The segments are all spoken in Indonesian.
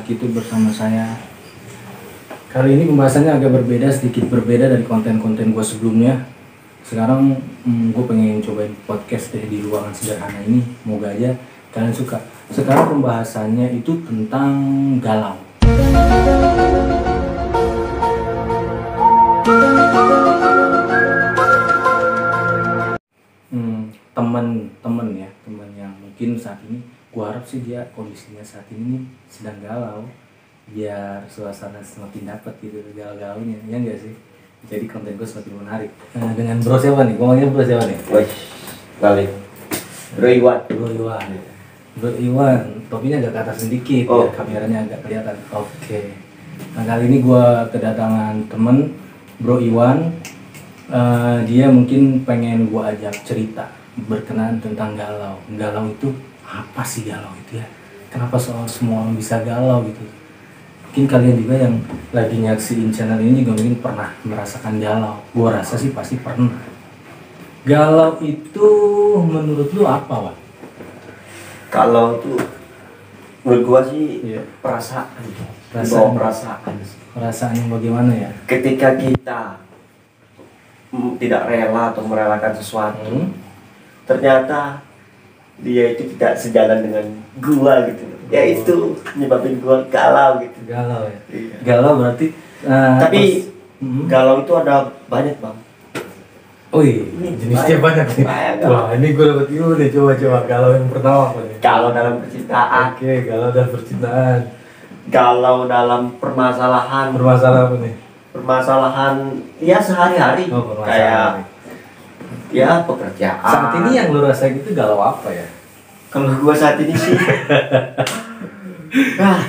lagi itu bersama saya. Kali ini pembahasannya agak berbeda, sedikit berbeda dari konten-konten gue sebelumnya. Sekarang gue pengen cobain podcast deh di ruangan sederhana ini. Moga aja kalian suka. Sekarang pembahasannya itu tentang galau. Temen yang mungkin saat ini, gue harap sih dia kondisinya saat ini sedang galau, biar suasana semakin dapat gitu galau-galaunya, ya enggak sih? Jadi konten gue semakin menarik. Dengan bro siapa nih? Gue manggil bro siapa nih? Wih, balik. Bro Iwan. Bro Iwan, topinya agak ke atas sedikit, oh. Biar kameranya agak kelihatan. Oke. Nah kali ini gue kedatangan temen Bro Iwan. Dia mungkin pengen gue ajak cerita berkenaan tentang galau. Galau itu apa sih galau itu ya? Kenapa semua orang bisa galau gitu? Mungkin kalian juga yang lagi nyaksiin channel ini juga mungkin pernah merasakan galau. Gua rasa sih pasti pernah. Galau itu menurut lu apa, Wak? Kalau tuh menurut gua sih Perasaan perasaan. Perasaan yang bagaimana ya? Ketika kita tidak rela atau merelakan sesuatu, ternyata dia itu tidak sejalan dengan gua gitu. Ya itu nyebabin gua galau gitu. Galau ya? Iya. Galau berarti tapi galau itu ada banyak, Bang. Oh iya, jenisnya banyak nih. Wah, ini gue dapet ilmu nih, coba galau yang pertama apa nih? Galau dalam percintaan. Oke, galau dalam percintaan. Galau dalam permasalahan. Permasalahan apa nih? Permasalahan ya sehari-hari. Kayak ya pekerjaan. Saat ini yang lu rasain itu galau apa ya? Kalau gua saat ini sih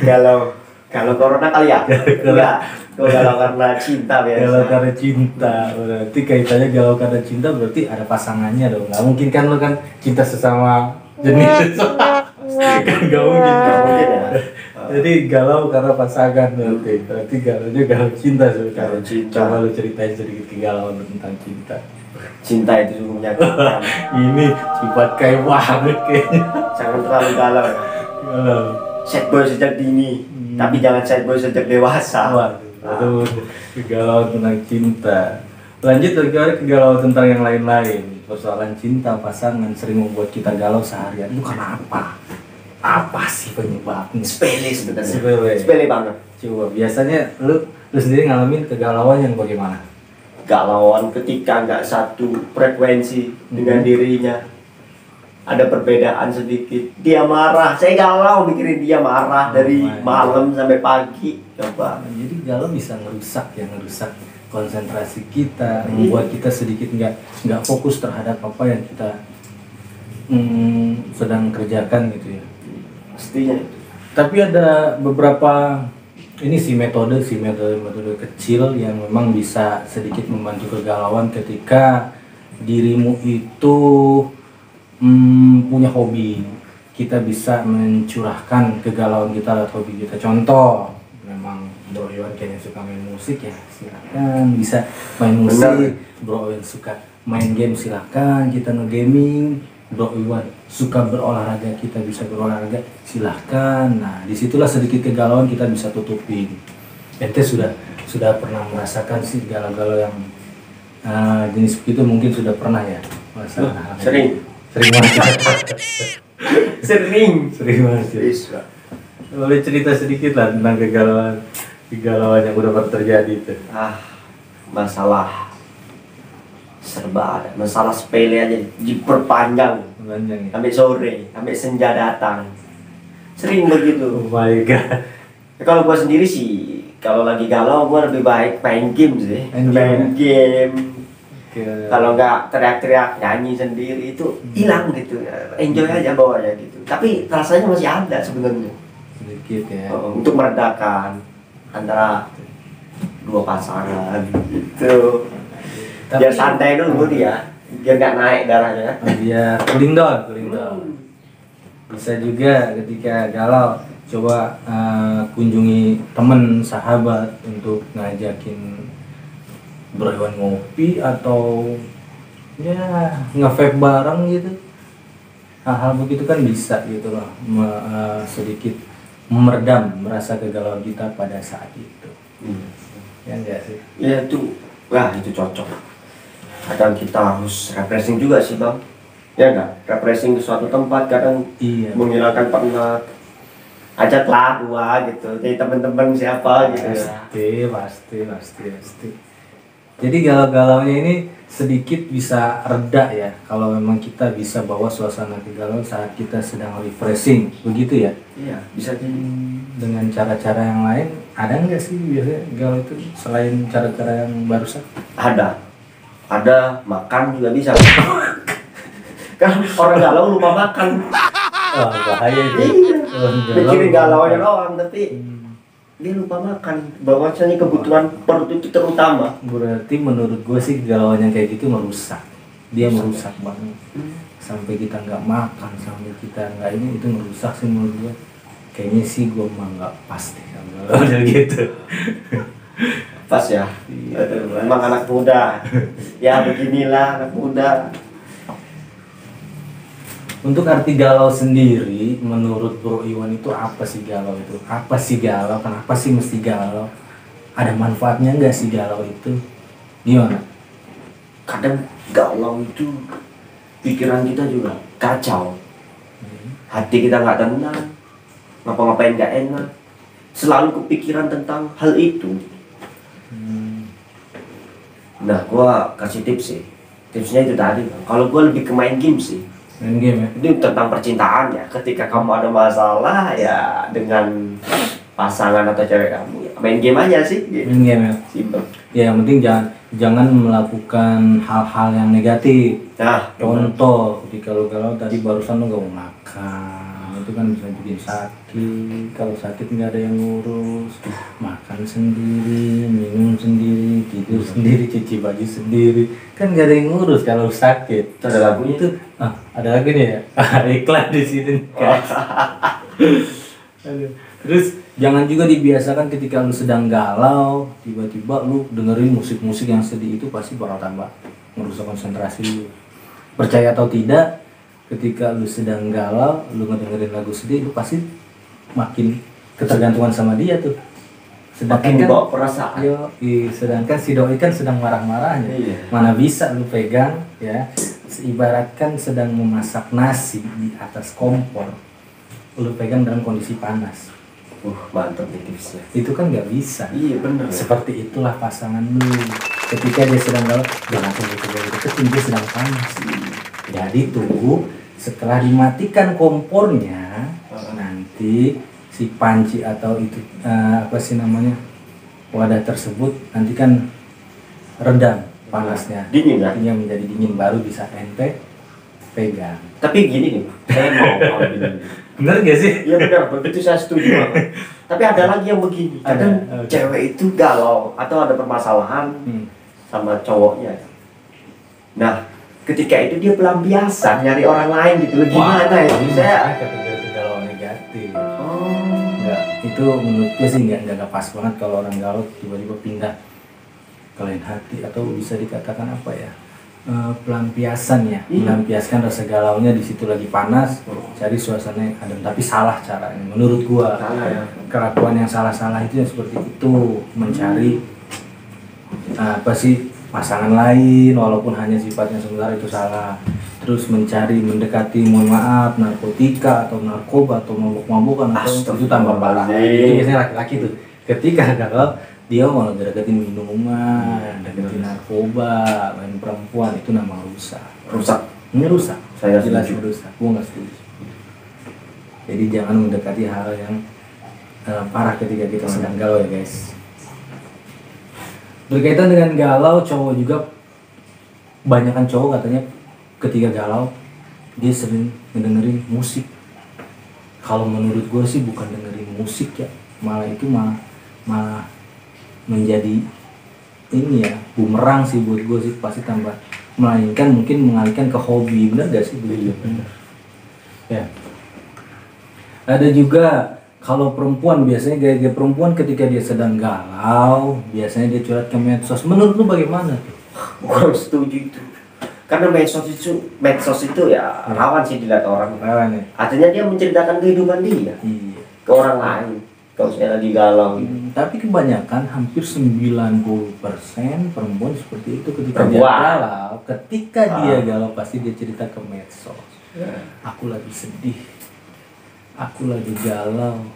galau corona kali ya? Enggak, gua galau karena cinta biasa. Galau karena cinta, berarti kaitannya galau karena cinta berarti ada pasangannya dong. Nggak mungkin kan lu kan cinta sesama jenis. Kan nggak mungkin ya. Jadi galau karena pasangan berarti galaunya galau cinta sebenarnya. Coba lu ceritain sedikit kegalauan tentang cinta. Cinta itu sungguh menyakitkan. Ini sifat kayak banget kayaknya. Jangan terlalu galau. Sad boy sejak dini, tapi jangan sad boy sejak dewasa. Waduh, kegalauan tentang cinta. Lanjut dari kegalauan tentang yang lain-lain. Persoalan cinta, pasangan sering membuat kita galau seharian. Itu kenapa? Apa sih penyebabnya? Sepele sebenarnya. Sepele banget. Coba biasanya lu sendiri ngalamin kegalauan yang bagaimana? Galauan ketika nggak satu frekuensi dengan dirinya, ada perbedaan sedikit, dia marah, saya galau mikirin dia marah dari malam sampai pagi. Coba jadi galau bisa ngerusak konsentrasi kita, membuat kita sedikit nggak fokus terhadap apa yang kita sedang kerjakan gitu ya. Pastinya. Tapi ada beberapa ini metode kecil yang memang bisa sedikit membantu kegalauan ketika dirimu itu punya hobi. Kita bisa mencurahkan kegalauan kita lewat hobi kita. Contoh, memang Bro Iwan kayaknya suka main musik ya, silakan bisa main musik. Bro Iwan suka main game, silakan kita nge-gaming. Bro Iwan suka berolahraga, kita bisa berolahraga, silahkan. Nah disitulah sedikit kegalauan kita bisa tutupin. Ente sudah pernah merasakan sih galau-galau yang jenis begitu, mungkin sudah pernah ya merasakan. Sering banget. sering banget. Boleh cerita sedikit lah tentang kegalauan yang udah pernah terjadi itu. Masalah serba ada, masalah sepele aja diperpanjang sampai sore, sampai senja datang, sering begitu. Oh my god. Kalau gua sendiri sih kalau lagi galau gua lebih baik main game sih. Main game. Kalau nggak teriak-teriak nyanyi sendiri itu hilang gitu, enjoy aja bawahnya gitu, tapi rasanya masih ada sebenarnya sedikit ya, untuk meredakan antara dua pasangan gitu. Biar santai dulu dia, biar nggak naik darahnya. Biar cooling down. Bisa juga ketika galau, coba kunjungi teman, sahabat untuk ngajakin Bro Iwan ngopi atau ya nge-vape bareng gitu. Hal-hal begitu kan bisa gitu loh, sedikit meredam rasa kegalauan kita pada saat itu. Ya enggak sih? Ya itu, wah itu cocok. Kadang kita harus refreshing juga sih bang. Ya enggak, refreshing ke suatu tempat kadang menghilangkan penat. Ajaklah gua gitu, jadi teman-teman siapa gitu. Pasti. Jadi galau-galaunya ini sedikit bisa reda ya, kalau memang kita bisa bawa suasana kegalauan saat kita sedang refreshing, begitu ya? Iya, bisa dengan cara-cara yang lain. Ada nggak sih biasanya galau itu selain cara-cara yang barusan? Ada makan juga bisa. Kan orang galau lupa makan. Oh, bahaya itu. Mikirin galaunya doang tapi dia lupa makan. Bahwasanya kebutuhan perut itu terutama. Berarti menurut gue sih galauan yang kayak gitu merusak. Dia merusak banget. Sampai kita nggak makan, sampai kita nggak itu merusak sih menurut gue. Kayaknya sih gue mah nggak pasti kalau gitu. Pas ya. Memang anak muda. Ya beginilah anak muda. Untuk arti galau sendiri, menurut Bro Iwan itu apa sih galau itu? Apa sih galau? Kenapa sih mesti galau? Ada manfaatnya nggak sih galau itu? Gimana? Kadang galau itu pikiran kita juga kacau. Hati kita nggak tenang. Ngapa-ngapain nggak enak. Selalu kepikiran tentang hal itu. Nah, gua kasih tips sih. Tipsnya itu tadi. Kalau gua lebih ke main game sih. Main game ya? Itu tentang percintaan ya. Ketika kamu ada masalah ya dengan pasangan atau cewek kamu ya main game aja sih. Main game ya? Simpel. Ya yang penting jangan melakukan hal-hal yang negatif. Nah, contoh ketika lu galau tadi barusan lu gak mau makan, itu kan bisa bikin sakit. Kalau sakit nggak ada yang ngurus, makan sendiri, minum sendiri, tidur sendiri, cuci baju sendiri, kan nggak ada yang ngurus kalau sakit. Itu ada lagunya itu. Ada lagunya ya. Iklan di sini guys. Terus jangan juga dibiasakan ketika lu sedang galau tiba-tiba lu dengerin musik-musik yang sedih, itu pasti bakal tambah merusak konsentrasi lu. Percaya atau tidak, ketika lu sedang galau lu ngedengerin lagu sedih, lu pasti makin ketergantungan sama dia tuh. Sedangkan dibawa perasaan. Sedangkan si doi kan sedang marah-marahnya. Iya. Mana bisa lu pegang ya, ibaratkan sedang memasak nasi di atas kompor, lu pegang dalam kondisi panas. Mantap nih tipsnya. Itu kan nggak bisa. Iya benar. Seperti itulah pasangan lu. Ketika dia sedang galau, jangan sampai deketin, dia sedang panas. Jadi tunggu setelah dimatikan kompornya, nanti si panci atau itu apa sih namanya, wadah tersebut nanti kan redam panasnya. Dingin ya? Artinya menjadi dingin, baru bisa ente pegang. Tapi gini nih, saya mau gini. Bener gak sih? Iya benar, begitu saya setuju banget. Tapi ada lagi yang begini, kadang cewek itu galau atau ada permasalahan sama cowoknya. Nah, ketika itu dia pelampiasan nyari orang lain gitu. Gimana ya? Saya kategori galau negatif. Enggak, itu menurut gue sih nggak pas banget kalau orang galau tiba-tiba pindah ke lain hati, atau bisa dikatakan apa ya, pelampiasan ya, melampiaskan rasa galaunya di situ lagi panas, cari suasana yang adem. Tapi salah caranya menurut gua. Kelakuan yang salah itu yang seperti itu, mencari apa sih pasangan lain walaupun hanya sifatnya sebentar, itu salah. Terus mencari, mendekati, mohon maaf, narkotika atau narkoba atau mabuk-mabukan, atau itu tambah parah. Itu biasanya laki-laki tuh ketika galau dia mau deketin minuman, deketin narkoba, main perempuan, itu nama rusak. Ini rusak. Saya jelas setuju. rusak. Gua nggak setuju. Jadi jangan mendekati hal yang parah ketika kita sedang galau ya guys. Berkaitan dengan galau, cowok juga, kebanyakan cowok katanya ketika galau dia sering mendengerin musik. Kalau menurut gue sih bukan dengerin musik ya, malah itu malah menjadi ini ya, bumerang sih buat gue sih, pasti tambah, melainkan mungkin mengalihkan ke hobi. Bener gak sih? Bener. Ya. Ada juga kalau perempuan, biasanya gaya-gaya perempuan ketika dia sedang galau biasanya dia curhat ke medsos. Menurut lu bagaimana tuh? Gue setuju itu. Karena medsos itu ya rawan sih dilihat orang. Rawan ya. Artinya dia menceritakan kehidupan dia. Iya. ke orang lain kalau saya lagi galau gitu. Tapi kebanyakan hampir 90% perempuan seperti itu ketika dia Perempuan. galau, ketika dia galau pasti dia cerita ke medsos. Aku lagi sedih, aku lagi galau,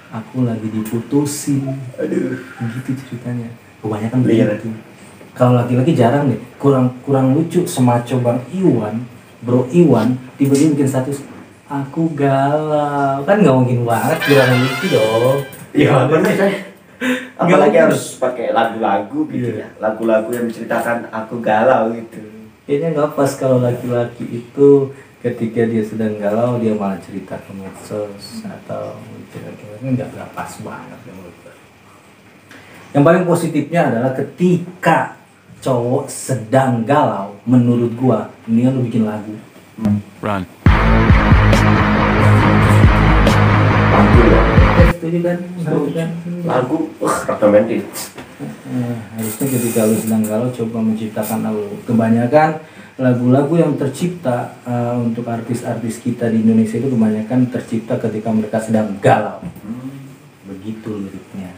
aku lagi diputusin. Aduh, Gitu ceritanya. Kebanyakan Liar. begitu. Kalau laki-laki jarang deh, kurang lucu semacam Bang Iwan, Bro Iwan tiba-tiba bikin status aku galau, kan nggak mungkin banget, kurang lucu dong. iya bener kan. Apalagi Nggak harus pakai lagu-lagu gitu Iya. ya, lagu-lagu yang menceritakan aku galau gitu. Kayaknya nggak pas kalau laki-laki itu ketika dia sedang galau dia malah cerita ke medsos atau cerita nggak pas banget ya menurut gue. Yang paling positifnya adalah ketika cowok sedang galau, menurut gua mendingan lu bikin lagu. Run. Lagu ya, Setuju kan? Setuju kan? lagu, romantis. Harusnya ketika lu sedang galau coba menciptakan lagu. Kebanyakan lagu-lagu yang tercipta untuk artis-artis kita di Indonesia itu kebanyakan tercipta ketika mereka sedang galau. Begitu liriknya.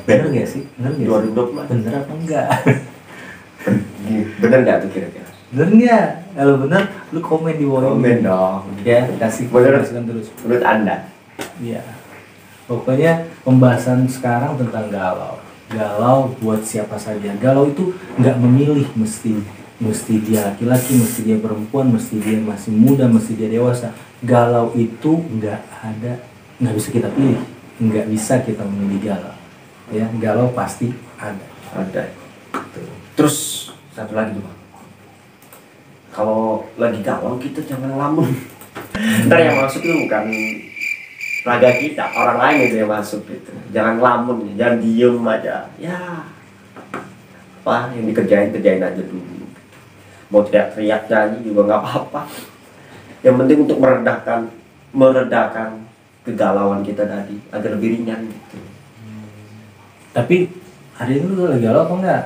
Bener gak sih? Bener gak sih? 2024. Bener apa enggak? Bener nggak tuh kira-kira? Bener nggak? Kalau bener, lu komen di bawah Komen ini. dong. Ya, kasih Bener. masukan terus. Menurut Anda? Iya. Pokoknya pembahasan sekarang tentang galau. Galau buat siapa saja. Galau itu nggak memilih mesti dia laki-laki, mesti dia perempuan, mesti dia masih muda, mesti dia dewasa. Galau itu nggak bisa kita pilih, nggak bisa kita memilih galau. Ya, galau pasti ada. Ada. Terus satu lagi tuh Bang. Kalau lagi galau kita jangan lamun. Ntar yang masuk itu bukan raga kita, orang lain itu yang masuk gitu. Jangan lamun, jangan diem aja. Ya, apa yang kerjain aja dulu. Mau teriak-teriak nyanyi juga nggak apa-apa. Yang penting untuk meredakan kegalauan kita tadi agar lebih ringan gitu. Tapi hari ini lu lagi galau apa enggak?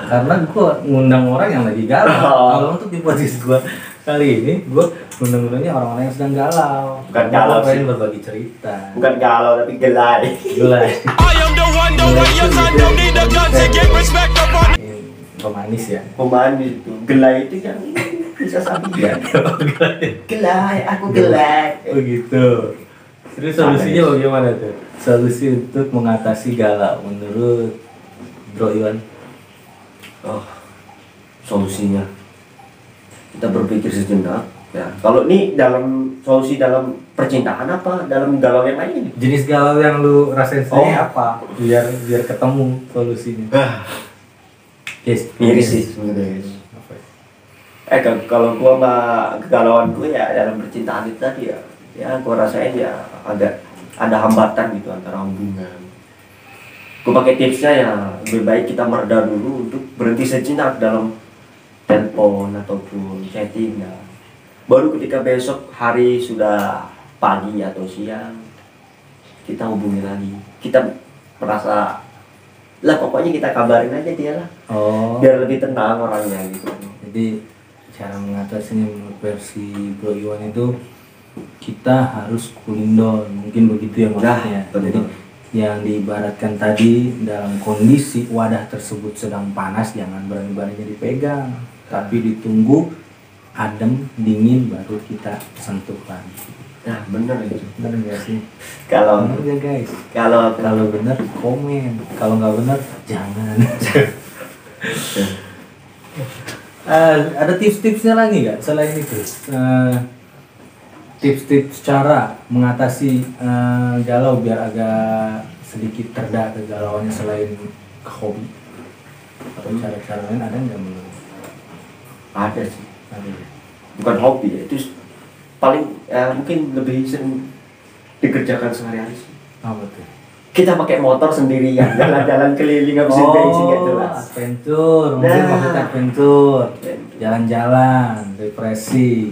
Karena gua ngundang orang yang lagi galau. Oh. Kalau untuk di posisi gua kali ini, gua ngundang-undangnya orang-orang yang sedang galau. Bukan Karena galau gua pengen sih. berbagi cerita. Bukan galau tapi gelai. Gila. I am the one, the warriors, I don't need a gun to get respect upon. Pemanis ya. Pemanis itu, gelai itu yang bisa sabian. Gelai, aku gelai. Oh gitu. Terus solusinya bagaimana tuh? Solusi untuk mengatasi galau menurut Bro Iwan? Oh, solusinya kita berpikir sejenak. Ya, kalau ini solusi dalam percintaan apa dalam galau yang lain? Jenis galau yang lu rasain sendiri Oh. apa? Biar ketemu solusinya. Yes, Miris sih sebenarnya. Apa ya? Kalau gua mah kegalauan gue ya dalam percintaan itu tadi ya gua rasain ya ada hambatan gitu antara hubungan. Gue pakai tipsnya ya lebih baik kita mereda dulu untuk berhenti sejenak dalam telepon ataupun chatting ya. Baru ketika besok hari sudah pagi atau siang kita hubungi lagi. Kita merasa lah pokoknya kita kabarin aja dia lah Oh. biar lebih tenang orangnya gitu. Jadi cara mengatasinya menurut versi Bro Iwan itu kita harus cooling down, mungkin begitu ya maksudnya. betul. Jadi yang diibaratkan tadi dalam kondisi wadah tersebut sedang panas jangan berani-beraninya dipegang, tapi ditunggu adem dingin baru kita sentuh lagi. Nah bener itu. Bener nggak sih? Kalau Bener nggak guys? kalau Bener komen, kalau nggak bener jangan. Ada tips-tipsnya lagi nggak selain itu? Tips-tips cara mengatasi galau biar agak sedikit terda kegalauannya selain hobi atau cara-cara lain ada nggak menurut? ada sih, Ada ya? bukan hobi ya, itu paling mungkin lebih sering dikerjakan sehari-hari sih. Apa tuh? Kita pakai motor sendirian jalan-jalan keliling habisin bensin nggak jelas. Adventure, mungkin Nah. maksudnya adventure, jalan-jalan, refreshing.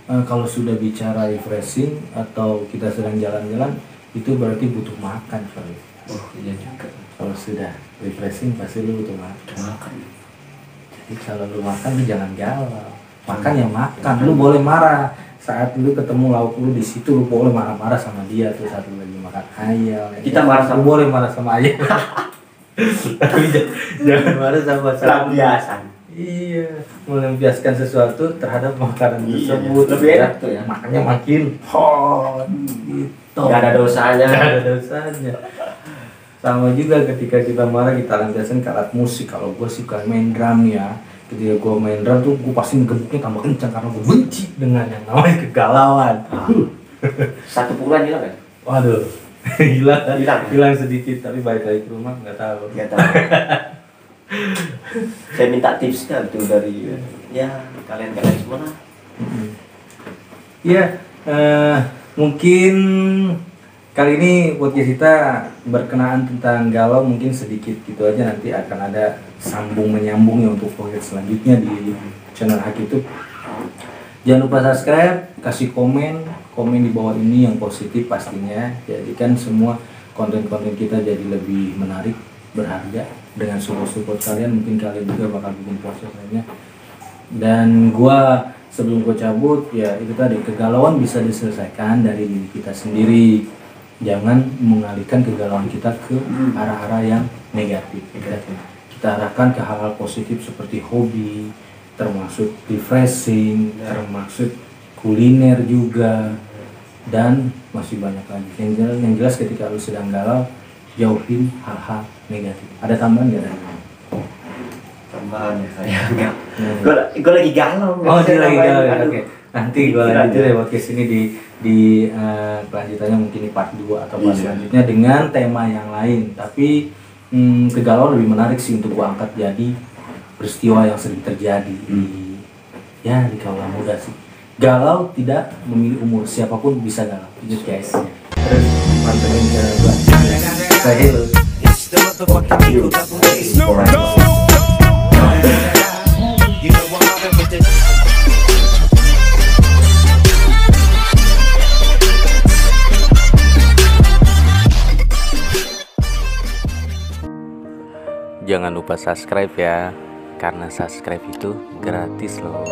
Kalau sudah bicara refreshing atau kita sedang jalan-jalan, itu berarti butuh makan, coy. Oh iya juga. Kalau sudah refreshing pasti lu butuh makan. Makan. Jadi kalau lu makan lu jangan galau. Makan ya makan, lu boleh marah, saat lu ketemu lauk lu di situ, lu boleh marah-marah sama dia tuh saat lu lagi makan ayam. Kita marah sama, lu boleh marah sama ayam. Tapi jangan marah sama pelampiasan. Iya, melampiaskan sesuatu terhadap makanan tersebut. Lebih enak tuh ya. Makanya makin hot gitu. Gak ada dosanya. Gak ada dosanya. Sama juga ketika kita marah, kita lampiaskan ke alat musik. Kalau gue suka main drum ya, ketika gue main drum tuh gue pasti ngegebuknya tambah kencang karena gue benci dengan yang namanya kegalauan. Satu pukulan hilang kan? Waduh, hilang sedikit, tapi balik lagi ke rumah nggak tahu. Saya minta tipsnya tuh dari ya kalian semua lah. Iya, mungkin kali ini podcast kita berkenaan tentang galau, mungkin sedikit gitu aja, nanti akan ada sambung menyambungnya untuk podcast selanjutnya di channel Hak YouTube. Jangan lupa subscribe, kasih komen di bawah ini yang positif pastinya. Jadikan semua konten-konten kita jadi lebih menarik, berharga. Dengan support kalian mungkin kalian juga bakal bikin podcast lainnya. Dan gua sebelum gua cabut ya itu tadi, kegalauan bisa diselesaikan dari diri kita sendiri. Jangan mengalihkan kegalauan kita ke arah-arah yang negatif. Kita arahkan ke hal-hal positif seperti hobi, termasuk refreshing, termasuk kuliner juga, dan masih banyak lagi. Yang jelas ketika lu sedang galau, jauhin hal-hal negatif. Ada tambahan nggak dari kamu? Tambahan ya saya enggak. Gue lagi galau. Oh dia lagi galau. Oke. Nanti gue lanjutin ya podcast ini di kelanjutannya, mungkin di part 2 atau part selanjutnya dengan tema yang lain. Tapi kegalauan lebih menarik sih untuk gue angkat, jadi peristiwa yang sering terjadi di kaula muda sih. Galau tidak memilih umur, siapapun bisa galau. Itu guys. Terus pantengin channel gue. Say hello. Snoop Dogg. You know I'm mobbing with it. Jangan lupa subscribe ya, karena subscribe itu gratis loh.